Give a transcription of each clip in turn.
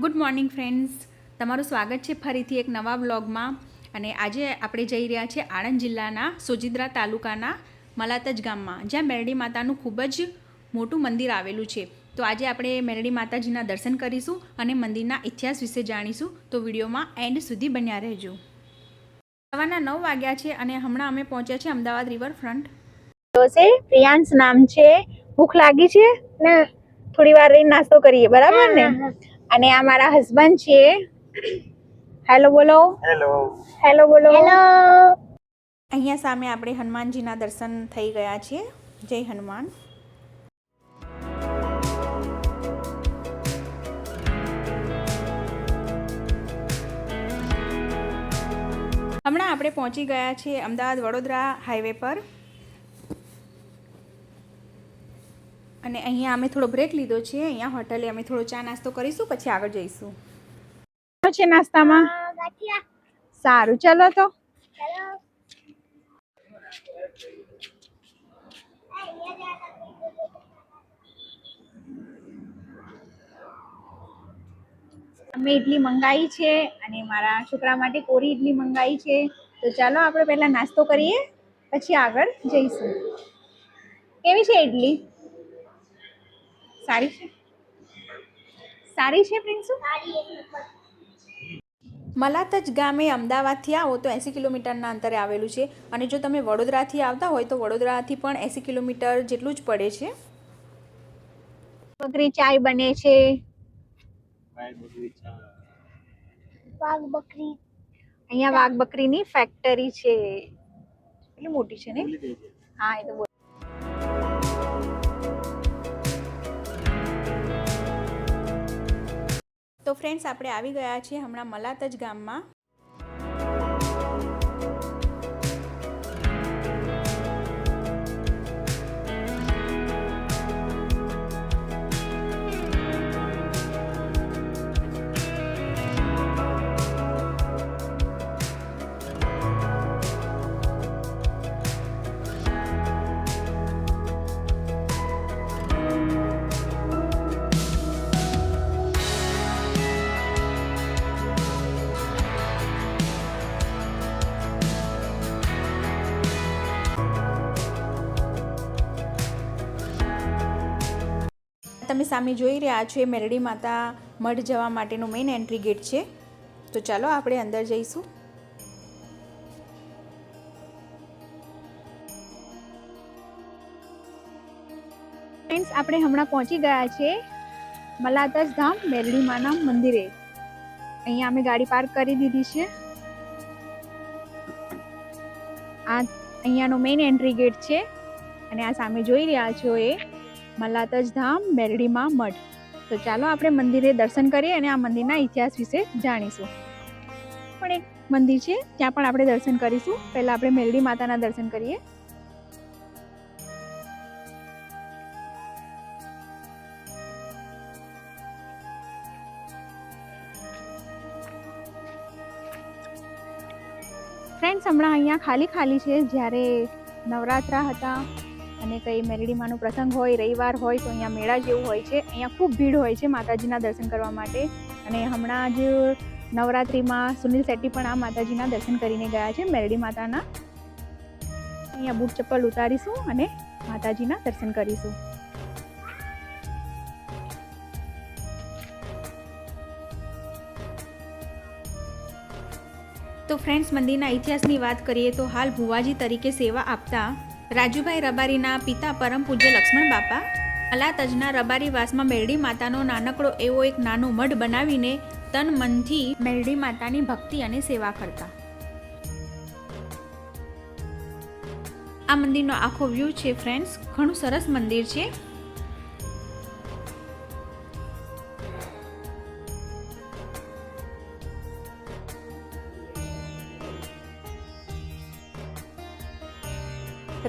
Good morning friends, તમારું સ્વાગત છે ફરીથી એક નવા વ્લોગમાં. અને આજે આપણે જઈ રહ્યા છીએ આણંદ જિલ્લાના સોજિત્રા તાલુકાના મલાતજ ગામમાં, જ્યાં મેરડી માતાનું ખૂબ જ મોટું મંદિર આવેલું છે. તો આજે આપણે મેરડી માતાજીના દર્શન કરીશું અને મંદિરના ઇતિહાસ વિશે જાણીશું. તો વિડીયોમાં એન્ડ સુધી બન્યા રહેજો. સવારના 9 વાગ્યા છે અને હમણાં અમે પહોંચ્યા છીએ અમદાવાદ રિવરફ્રન્ટ. પ્રિયાંશ નામ છે. ભૂખ લાગી છે ને, થોડી વાર રહીને નાસ્તો કરીએ, બરાબર ને? અને આ મારા હસબન્ડ છે. હેલો બોલો. હેલો હેલો બોલો. હેલો. અહીંયા સામે આપણે હનુમાનજીના દર્શન થઈ ગયા છે. જય હનુમાન. હમણાં આપણે પહોંચી ગયા છીએ અમદાવાદ વડોદરા હાઈવે પર. અને અહીંયા અમે થોડો બ્રેક લીધો છે. અહીંયા હોટલે અમે થોડો ચા નાસ્તો કરીશું, પછી આગળ જઈશું. શું છે નાસ્તામાં? સારું, ચલો તો. અમે ઇડલી મંગાવી છે અને મારા છોકરા માટે કોરી ઇડલી મંગાવી છે. તો ચાલો આપણે પહેલા નાસ્તો કરીએ, પછી આગળ જઈશું. કેવી છે ઇડલી? સારી છે? સારી છે પ્રિન્સુ? મલાતજ ગામે અમદાવાદથી આવો તો 80 કિલોમીટરના અંતરે આવેલું છે. અને જો તમે વડોદરાથી આવતા હોય તો વડોદરાથી પણ 80 કિલોમીટર જેટલું જ પડે છે. બકરી ચાય બને છે. અહીંયા વાઘ બકરીની ફેક્ટરી છે. કેટલી મોટી છે ને? હા, એ તો તો ફ્રેન્ડ્સ, આપણે આવી ગયા છીએ હમણાં મલાતજ ગામમાં. તમે સામે જોઈ રહ્યા છો એ મેરડી માતા મઢ જવા માટેનો મેઇન એન્ટ્રી ગેટ છે. તો ચાલો આપણે અંદર જઈશું. ફ્રેન્ડ્સ, આપણે હમણાં પહોંચી ગયા છે મલાતજ ધામ મેરડી માના મંદિરે. અહીંયા અમે ગાડી પાર્ક કરી દીધી છે. આ અહીંયાનો મેઇન એન્ટ્રી ગેટ છે અને આ સામે જોઈ રહ્યા છો એ મલાતજ ધામ મેરડીમાં મઠ. તો ચાલો આપણે મંદિરે દર્શન કરીએ અને આ મંદિરના ઇતિહાસ વિશે જાણીશું. પણ એક મંદિર છે ત્યાં પણ આપણે દર્શન કરીશું. પહેલા આપણે મેરડી માતાના દર્શન કરીએ. ફ્રેન્ડ્સ, હમણાં અહીંયા ખાલી છે. જ્યારે નવરાત્રા હતા અને કંઈ મેરડીમાંનો પ્રસંગ હોય, રવિવાર હોય તો અહીંયા મેળા જેવું હોય છે. અહીંયા ખૂબ ભીડ હોય છે માતાજીના દર્શન કરવા માટે. અને હમણાં જ નવરાત્રિમાં સુનિલ શેટ્ટી પણ આ માતાજીના દર્શન કરીને ગયા છે, મેરડી માતાના. અહીંયા બૂટ ચપ્પલ ઉતારીશું અને માતાજીના દર્શન કરીશું. તો ફ્રેન્ડ્સ, મંદિરના ઇતિહાસની વાત કરીએ તો હાલ ભુવાજી તરીકે સેવા આપતા રાજુભાઈ રબારીના પિતા પરમ પૂજ્ય લક્ષ્મણ બાપા મલાતજના રબારીવાસમાં મેરડી માતાનો નાનકડો એવો એક નાનો મઢ બનાવીને તન મનથી મેરડી માતાની ભક્તિ અને સેવા કરતા. આ મંદિરનો આખો વ્યૂ છે ફ્રેન્ડ્સ. ઘણું સરસ મંદિર છે.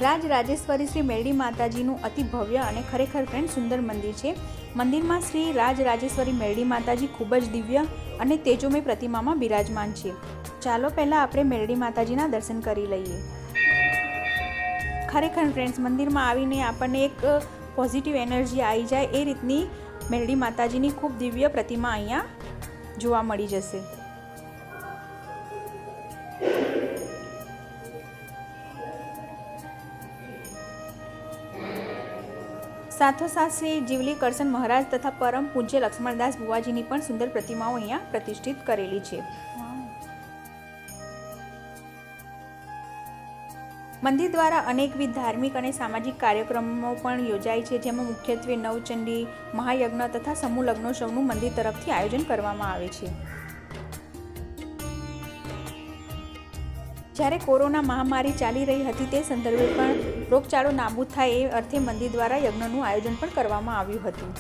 રાજરાજેશ્વરી શ્રી મેરડી માતાજીનું અતિ ભવ્ય અને ખરેખર ફ્રેન્ડ સુંદર મંદિર છે. મંદિરમાં શ્રી રાજરાજેશ્વરી મેરડી માતાજી ખૂબ જ દિવ્ય અને તેજોમય પ્રતિમામાં બિરાજમાન છે. ચાલો પહેલાં આપણે મેરડી માતાજીના દર્શન કરી લઈએ. ખરેખર ફ્રેન્ડ્સ, મંદિરમાં આવીને આપણને એક પોઝિટિવ એનર્જી આવી જાય એ રીતની મેરડી માતાજીની ખૂબ દિવ્ય પ્રતિમા અહીંયા જોવા મળી જશે. સાથોસાથ શ્રી જીવલી કરશન મહારાજ તથા પરમ પૂજ્ય લક્ષ્મણદાસ બુવાજીની પણ સુંદર પ્રતિમાઓ અહીંયા પ્રતિષ્ઠિત કરેલી છે. મંદિર દ્વારા અનેકવિધ ધાર્મિક અને સામાજિક કાર્યક્રમો પણ યોજાય છે, જેમાં મુખ્યત્વે નવચંડી, મહાયજ્ઞ તથા સમૂહ લગ્નોત્સવનું મંદિર તરફથી આયોજન કરવામાં આવે છે. જ્યારે કોરોના મહામારી ચાલી રહી હતી તે સંદર્ભે પણ રોગચાળો નાબૂદ થાય એ અર્થે મંદિર દ્વારા યજ્ઞનું આયોજન પણ કરવામાં આવ્યું હતું.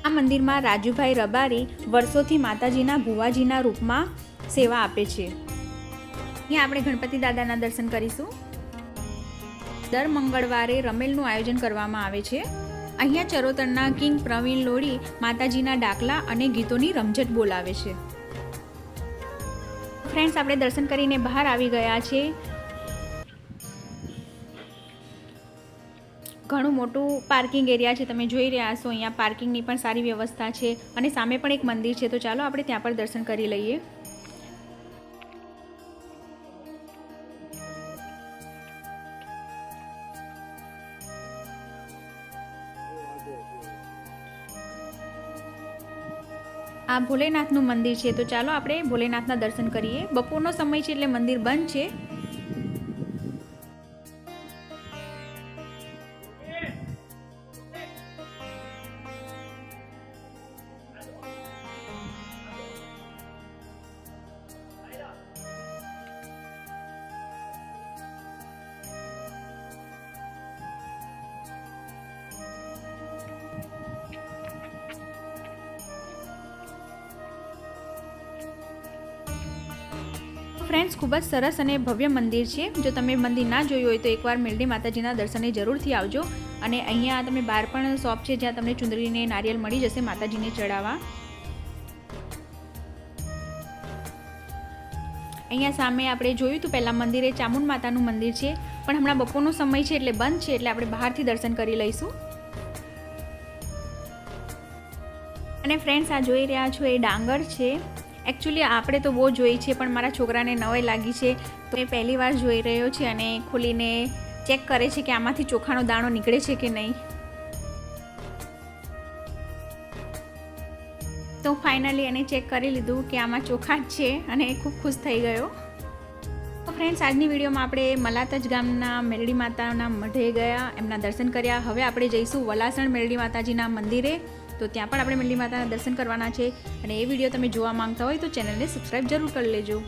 આ મંદિરમાં રાજુભાઈ રબારી વર્ષોથી માતાજીના ભુવાજીના રૂપમાં સેવા આપે છે. અહીંયા આપણે ગણપતિ દાદાના દર્શન કરીશું. દર મંગળવારે રમેલનું આયોજન કરવામાં આવે છે. અહીંયા ચરોતરના કિંગ પ્રવીણ લોડી માતાજીના ડાકલા અને ગીતોની રમઝટ બોલાવે છે. ફ્રેન્ડ્સ, આપણે દર્શન કરીને બહાર આવી ગયા છે. ઘણું મોટું પાર્કિંગ એરિયા છે, તમે જોઈ રહ્યા છો. અહીંયા પાર્કિંગની પણ સારી વ્યવસ્થા છે અને સામે પણ એક મંદિર છે, તો ચાલો આપણે ત્યાં પણ દર્શન કરી લઈએ. આ ભોલેનાથનું મંદિર છે, તો ચાલો આપણે ભોલેનાથના દર્શન કરીએ. બપોરનો સમય છે એટલે મંદિર બંધ છે. ફ્રેન્ડ્સ, ખૂબ જ સરસ અને ભવ્ય મંદિર છે. જો તમે મંદિર ના જોયું હોય તો એકવાર મેલડી માતાજીના દર્શને જરૂરથી આવજો. અને અહીંયા તમે બહાર પણ શોપ છે જ્યાં તમને ચુંદડીને નારિયેલ મળી જશે માતાજીને ચડાવવા. અહીંયા સામે આપણે જોયું હતું પહેલાં મંદિરે ચામુંડ માતાનું મંદિર છે, પણ હમણાં બપોરનો સમય છે એટલે બંધ છે, એટલે આપણે બહારથી દર્શન કરી લઈશું. અને ફ્રેન્ડ્સ, આ જોઈ રહ્યા છો એ ડાંગર છે. એકચ્યુઅલી આપણે તો બહુ જોઈ છે, પણ મારા છોકરાને નવાઈ લાગી છે તો એ પહેલી વાર જોઈ રહ્યો છે અને ખોલીને ચેક કરે છે કે આમાંથી ચોખાનો દાણો નીકળે છે કે નહીં. તો ફાઇનલી એને ચેક કરી લીધું કે આમાં ચોખા જ છે અને એ ખૂબ ખુશ થઈ ગયો. તો ફ્રેન્ડ્સ, આજની વિડીયોમાં આપણે મલાતજ ગામના મેલડી માતાના મઢે ગયા, એમના દર્શન કર્યા. હવે આપણે જઈશું વલાસણ મેલડી માતાજીના મંદિરે, તો ત્યાં પણ આપણે મેલડી માતાના દર્શન કરવાના છે. અને એ વિડીયો તમે જોવા માંગતા હોય તો ચેનલને સબસ્ક્રાઈબ જરૂર કરી લેજો.